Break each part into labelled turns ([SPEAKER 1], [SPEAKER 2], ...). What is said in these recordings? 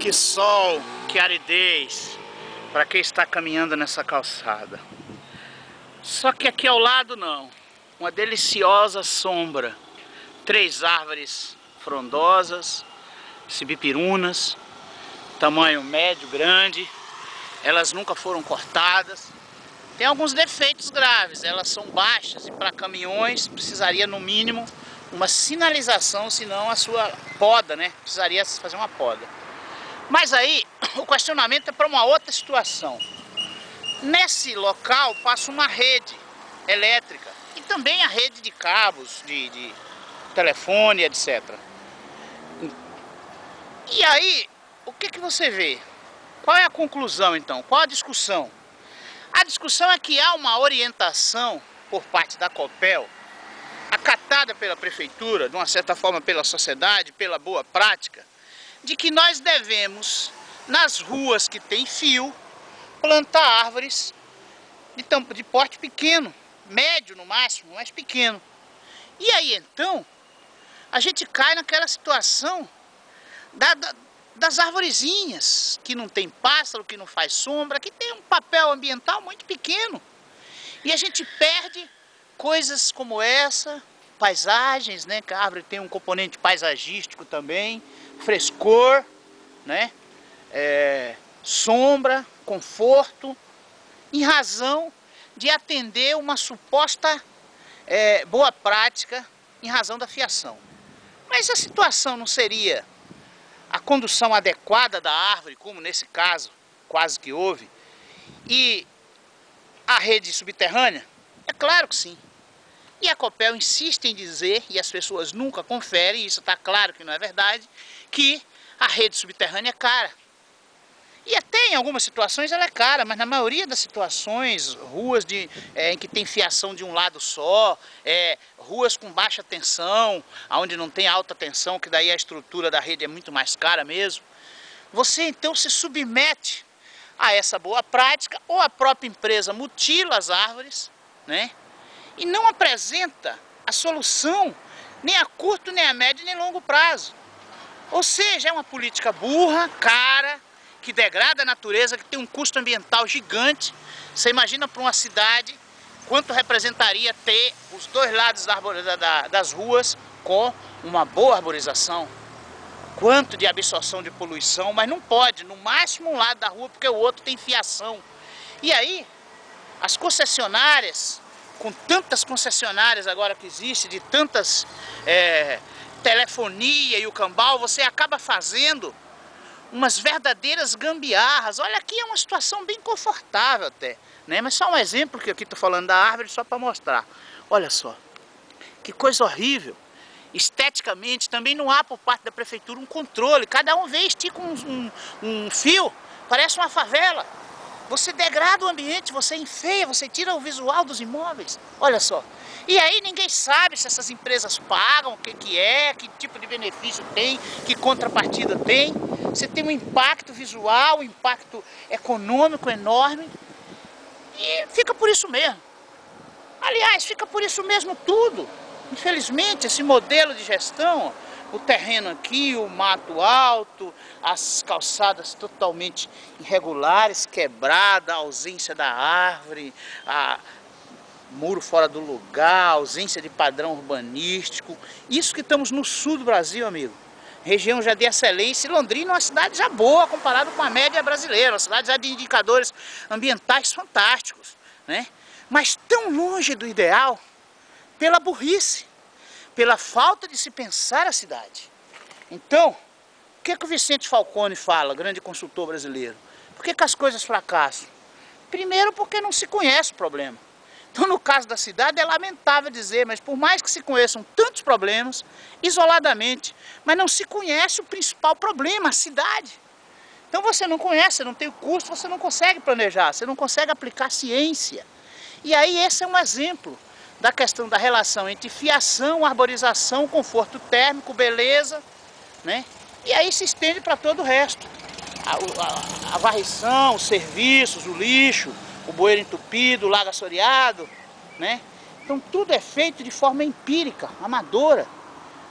[SPEAKER 1] Que sol, que aridez para quem está caminhando nessa calçada. Só que aqui ao lado não, uma deliciosa sombra. 3 árvores frondosas, cibipirunas, tamanho médio, grande. Elas nunca foram cortadas. Tem alguns defeitos graves, elas são baixas e para caminhões precisaria no mínimo uma sinalização, senão a sua poda, né? Precisaria fazer uma poda. Mas aí o questionamento é para uma outra situação. Nesse local passa uma rede elétrica e também a rede de cabos, de telefone, etc. E aí, o que você vê? Qual é a conclusão então? Qual a discussão? A discussão é que há uma orientação por parte da Copel, acatada pela prefeitura, de uma certa forma pela sociedade, pela boa prática, de que nós devemos, nas ruas que tem fio, plantar árvores de porte pequeno, médio no máximo, mas pequeno. E aí então, a gente cai naquela situação das arvorezinhas, que não tem pássaro, que não faz sombra, que tem um papel ambiental muito pequeno. E a gente perde coisas como essa, paisagens, né? Que a árvore tem um componente paisagístico também, frescor, né? Sombra, conforto, em razão de atender uma suposta boa prática em razão da fiação. Mas a situação não seria a condução adequada da árvore, como nesse caso quase que houve, e a rede subterrânea? É claro que sim. E a Copel insiste em dizer, e as pessoas nunca conferem, isso está claro que não é verdade, que a rede subterrânea é cara. E até em algumas situações ela é cara, mas na maioria das situações, ruas em que tem fiação de um lado só, ruas com baixa tensão, onde não tem alta tensão, que daí a estrutura da rede é muito mais cara mesmo, você então se submete a essa boa prática, ou a própria empresa mutila as árvores, né? E não apresenta a solução nem a curto, nem a médio, nem a longo prazo. Ou seja, é uma política burra, cara, que degrada a natureza, que tem um custo ambiental gigante. Você imagina para uma cidade quanto representaria ter os dois lados das ruas com uma boa arborização. Quanto de absorção de poluição, mas não pode, no máximo um lado da rua, porque o outro tem fiação. E aí, as concessionárias, com tantas concessionárias agora que existe, de tantas telefonia e o cambal, você acaba fazendo umas verdadeiras gambiarras. Olha, aqui é uma situação bem confortável até, né? Mas só um exemplo, que aqui estou falando da árvore só para mostrar. Olha só, que coisa horrível. Esteticamente também não há por parte da prefeitura um controle. Cada um vem, estica um fio, parece uma favela. Você degrada o ambiente, você enfeia, você tira o visual dos imóveis. Olha só. E aí ninguém sabe se essas empresas pagam, o que que tipo de benefício tem, que contrapartida tem. Você tem um impacto visual, um impacto econômico enorme. E fica por isso mesmo. Aliás, fica por isso mesmo tudo. Infelizmente, esse modelo de gestão, o terreno aqui, o mato alto, as calçadas totalmente irregulares, quebrada, a ausência da árvore, muro fora do lugar, ausência de padrão urbanístico. Isso que estamos no sul do Brasil, amigo. Região já de excelência, e Londrina é uma cidade já boa comparado com a média brasileira, uma cidade já de indicadores ambientais fantásticos, né? Mas tão longe do ideal pela burrice, pela falta de se pensar a cidade. Então, o que o Vicente Falcone fala, grande consultor brasileiro? Por que as coisas fracassam? Primeiro porque não se conhece o problema. Então, no caso da cidade, é lamentável dizer, mas por mais que se conheçam tantos problemas, isoladamente, mas não se conhece o principal problema, a cidade. Então você não conhece, você não tem o custo, você não consegue planejar, você não consegue aplicar ciência. E aí esse é um exemplo da questão da relação entre fiação, arborização, conforto térmico, beleza, né? E aí se estende para todo o resto. A varrição, os serviços, o lixo, o bueiro entupido, o lago assoreado, né? Então tudo é feito de forma empírica, amadora.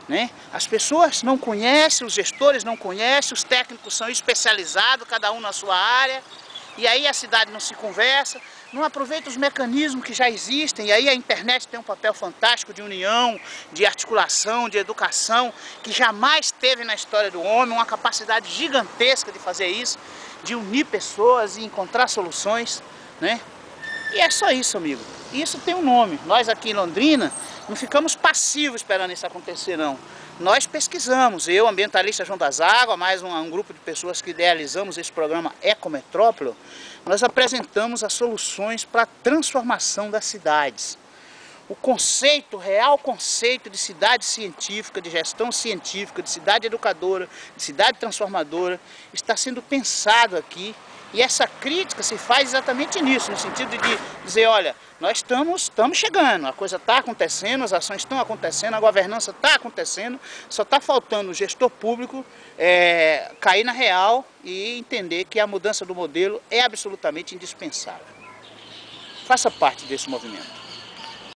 [SPEAKER 1] né? As pessoas não conhecem, os gestores não conhecem, os técnicos são especializados, cada um na sua área, e aí a cidade não se conversa, não aproveita os mecanismos que já existem, e aí a internet tem um papel fantástico de união, de articulação, de educação, que jamais teve na história do homem, uma capacidade gigantesca de fazer isso, de unir pessoas e encontrar soluções, né? E é só isso, amigo. Isso tem um nome. Nós aqui em Londrina não ficamos passivos esperando isso acontecer, não. Nós pesquisamos, eu, ambientalista João das Águas, mais um grupo de pessoas que idealizamos esse programa Ecometrópole, nós apresentamos as soluções para a transformação das cidades. O conceito, o real conceito de cidade científica, de gestão científica, de cidade educadora, de cidade transformadora, está sendo pensado aqui. E essa crítica se faz exatamente nisso, no sentido de dizer, olha, nós estamos chegando, a coisa está acontecendo, as ações estão acontecendo, a governança está acontecendo, só está faltando o gestor público cair na real e entender que a mudança do modelo é absolutamente indispensável. Faça parte desse movimento.